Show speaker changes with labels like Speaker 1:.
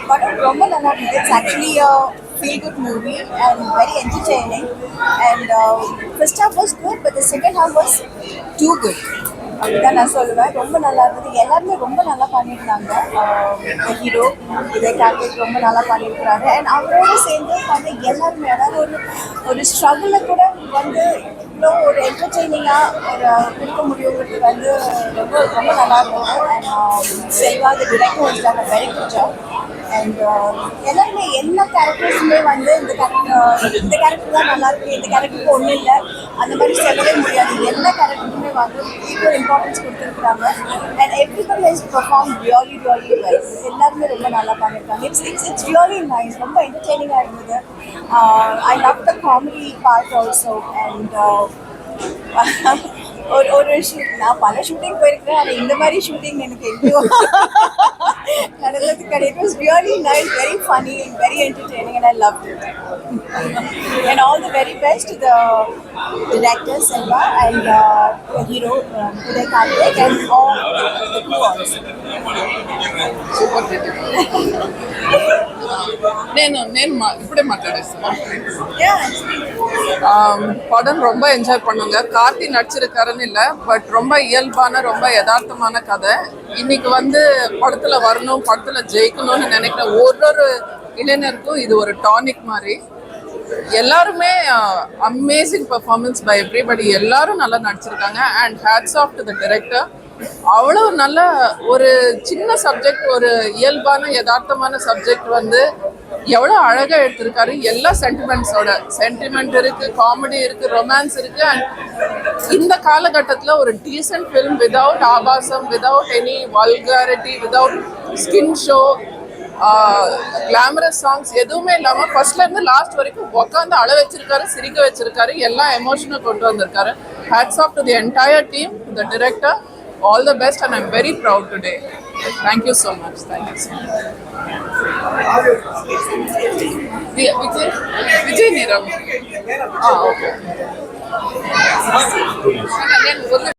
Speaker 1: படம் ரொம்ப நல்லா இருந்தது. It's actually feel good movie and very entertaining, and first half was good but the second half was too good. அப்படிதான் நான் சொல்லுவேன். ரொம்ப நல்லா இருந்தது. எல்லாருமே ரொம்ப நல்லா பண்ணியிருந்தாங்க. ஹீரோ இதே கார்த்திக் ரொம்ப நல்லா பண்ணியிருக்கிறாரு. அண்ட் அவரோட சேர்ந்து பண்ண எல்லாருமே, அதாவது ஒரு ஒரு ஸ்ட்ரகிளில் கூட வந்து இவ்வளோ ஒரு என்டர்டெய்னிங்காக ஒரு கொடுக்க முடியுங்கிறது வந்து ரொம்ப ரொம்ப நல்லா இருந்தது. அண்ட் செல்வா அது டிரெக்டும் வச்சுட்டாங்க, வெரி குட் ஜாப். அண்ட் எல்லாருமே எல்லா கேரக்டர்ஸுமே வந்து இந்த கேரக்டர் தான் நல்லா இருக்கு, இந்த கேரக்டருக்கு ஒன்றும் இல்லை அந்த மாதிரி சொல்லவே முடியாது. எல்லா கேரக்டருக்குமே வந்து ஈக்குவல் இம்பார்ட்டன்ஸ் கொடுத்துருக்குறாங்க. And everybody has perform really really well. எல்லாருமே ரொம்ப நல்லா பண்ணியிருக்காங்க. It's really nice. ரொம்ப என்டர்டெய்னிங்காக இருந்தது. I love the comedy part also. And ஒரு நான் பல ஷூட்டிங் போயிருக்கிறேன். ஆனால் இந்த மாதிரி ஷூட்டிங் எனக்கு எங்கேயோ நடந்தது கிடையாது. It was really nice, very funny and very entertaining, and I loved it. And all the very best to the director Selva and hero Uday Karthik and all the crew also.
Speaker 2: నేను ఇప్పుడే మాట్లాడేస్తాను.
Speaker 1: Yeah,
Speaker 2: படம் ரொம்ப enjoy பண்ணுங்க. கார்த்தி நடிச்சிருக்காருன்னு இல்லை, but ரொம்ப இயல்பான ரொம்ப யதார்த்தமான கதை. இன்னைக்கு வந்து படத்துல வரணும், படத்துல ஜெயிக்கணும்னு நினைக்கிற ஒரு இளைஞருக்கும் இது ஒரு டானிக் மாதிரி. எல்லாருமே அமேசிங் பெர்ஃபார்மன்ஸ் பை எவ்ரிபடி. எல்லாரும் நல்லா நடிச்சிருக்காங்க. And hats off to the director. அவ்வளோ நல்ல ஒரு சின்ன சப்ஜெக்ட், ஒரு இயல்பான யதார்த்தமான சப்ஜெக்ட் வந்து எவ்வளோ அழகாக எடுத்திருக்காரு. எல்லா சென்டிமெண்ட் இருக்கு, காமெடி இருக்கு, ரொமான்ஸ் இருக்கு. அண்ட் இந்த காலகட்டத்தில் ஒரு டீசென்ட் ஃபிலிம் விதவுட் ஆபாசம், without any vulgarity, without skin show, glamorous songs எதுவுமே இல்லாமல் ஃபர்ஸ்ட்ல இருந்து லாஸ்ட் வரைக்கும் உட்காந்து அழ வச்சிருக்காரு, சிரிக்க வச்சிருக்காரு, எல்லா எமோஷனும் கொண்டு வந்திருக்காரு. Hats off to the entire team, the director. All the best, and I'm very proud today. Thank you so much. Thank you so much. Vijay Neerav. Okay.